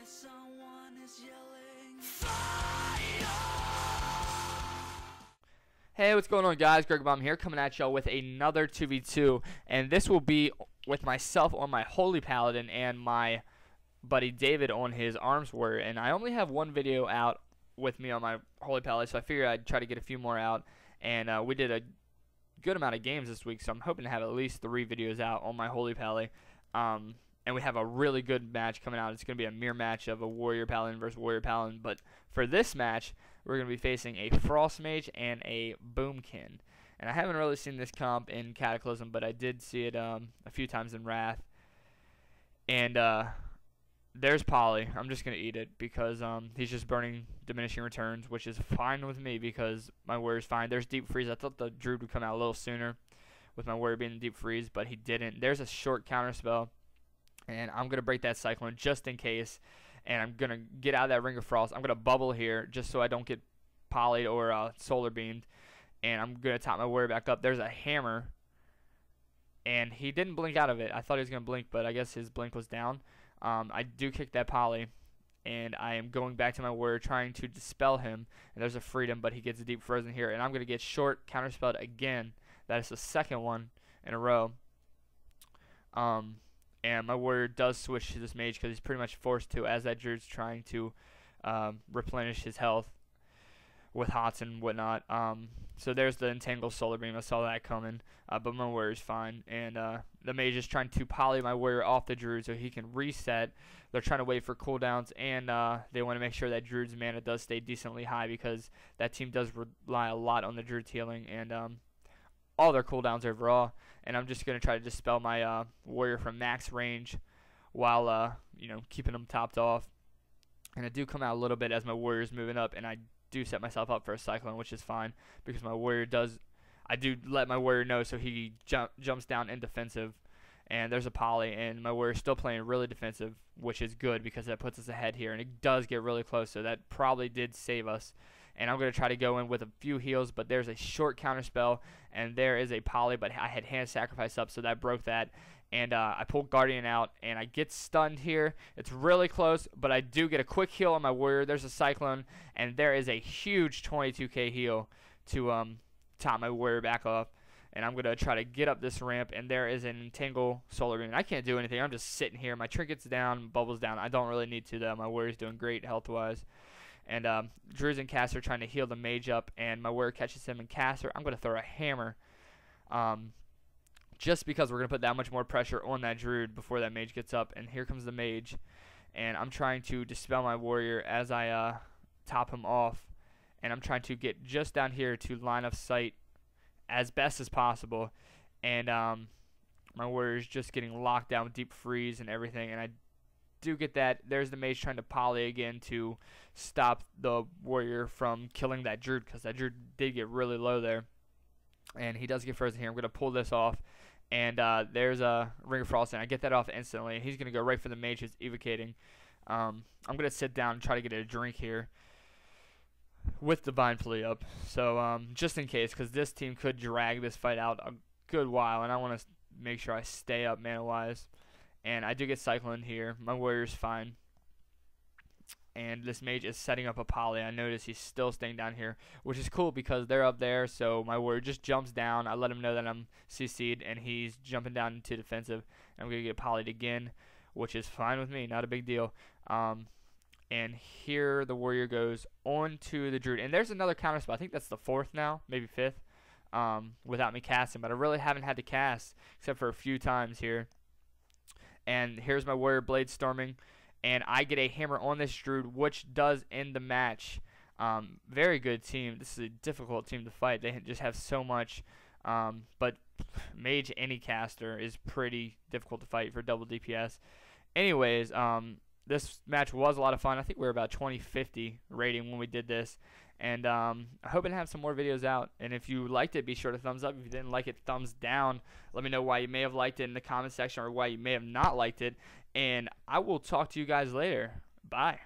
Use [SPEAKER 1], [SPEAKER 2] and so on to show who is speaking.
[SPEAKER 1] someone is yelling.
[SPEAKER 2] Hey, what's going on, guys? Greg Bomb here, coming at y'all with another 2v2, and this will be with myself on my Holy Paladin and my buddy David on his Arms Warrior. And I only have one video out with me on my Holy Paladin, so I figured I'd try to get a few more out. And we did a good amount of games this week, so I'm hoping to have at least 3 videos out on my Holy Paladin. And we have a really good match coming out. It's going to be a mirror match of a Warrior Paladin versus Warrior Paladin. But for this match, we're going to be facing a Frost Mage and a Boomkin. And I haven't really seen this comp in Cataclysm, but I did see it a few times in Wrath. And there's Poly. I'm just going to eat it because he's just burning diminishing returns, which is fine with me because my Warrior's fine. There's Deep Freeze. I thought the Druid would come out a little sooner with my Warrior being in Deep Freeze, but he didn't. There's a short counter spell. And I'm going to break that Cyclone just in case. And I'm going to get out of that Ring of Frost. I'm going to bubble here just so I don't get polyed or solar beamed. And I'm going to top my Warrior back up. There's a hammer. And he didn't blink out of it. I thought he was going to blink, but I guess his blink was down. I do kick that poly. And I am going back to my Warrior trying to dispel him. And there's a freedom, but he gets a Deep Frozen here. And I'm going to get short counterspelled again. That is the second one in a row. And my Warrior does switch to this Mage because he's pretty much forced to, as that Druid's trying to replenish his health with HOTS and whatnot. So there's the Entangle Solar Beam. I saw that coming, but my Warrior's fine. And the Mage is trying to poly my Warrior off the Druid so he can reset. They're trying to wait for cooldowns, and they want to make sure that Druid's mana does stay decently high because that team does rely a lot on the Druid's healing and all their cooldowns overall. And I'm just going to try to dispel my Warrior from max range while, keeping them topped off. And I do come out a little bit as my Warrior's moving up, and I do set myself up for a Cyclone, which is fine because my Warrior I do let my Warrior know so he jumps down in defensive. And there's a poly, and my Warrior's still playing really defensive, which is good because that puts us ahead here. And it does get really close, so that probably did save us. And I'm going to try to go in with a few heals, but there's a short counter spell, and there is a poly, but I had hand sacrifice up, so that broke that. And I pulled Guardian out, and I get stunned here. It's really close, but I do get a quick heal on my Warrior. There's a Cyclone, and there is a huge 22k heal to top my Warrior back off. And I'm going to try to get up this ramp, and there is an Entangle Solar Beam. I can't do anything. I'm just sitting here. My Trinket's down, Bubble's down. I don't really need to, though. My Warrior's doing great health-wise. And Druids and Caster are trying to heal the Mage up, and my Warrior catches him in Caster. I'm going to throw a hammer just because we're going to put that much more pressure on that Druid before that Mage gets up. And here comes the Mage, and I'm trying to dispel my Warrior as I top him off. And I'm trying to get just down here to line of sight as best as possible. And my Warrior's just getting locked down with Deep Freeze and everything, and I do get that. There's the Mage trying to poly again to stop the Warrior from killing that Druid because that Druid did get really low there. And he does get frozen here. I'm going to pull this off. And there's a Ring of Frost, and I get that off instantly. He's going to go right for the Mage who's evocating. I'm going to sit down and try to get a drink here with Divine Plea up. So just in case, because this team could drag this fight out a good while, and I want to make sure I stay up mana-wise. And I do get Cyclone here. My Warrior's fine. And this Mage is setting up a poly. I notice he's still staying down here, which is cool because they're up there. So my Warrior just jumps down. I let him know that I'm CC'd, and he's jumping down into defensive. And I'm going to get polyed again, which is fine with me. Not a big deal. And here the Warrior goes on to the Druid. And there's another counter spell. I think that's the 4th now, maybe 5th, without me casting. But I really haven't had to cast except for a few times here. And here's my Warrior Blade Storming, and I get a hammer on this Druid, which does end the match. Very good team. This is a difficult team to fight. They just have so much, but Mage any caster is pretty difficult to fight for double DPS. Anyways, this match was a lot of fun. I think we were about 2050 rating when we did this. And I'm hoping to have some more videos out. And if you liked it, be sure to thumbs up. If you didn't like it, thumbs down. Let me know why you may have liked it in the comment section or why you may have not liked it. And I will talk to you guys later. Bye.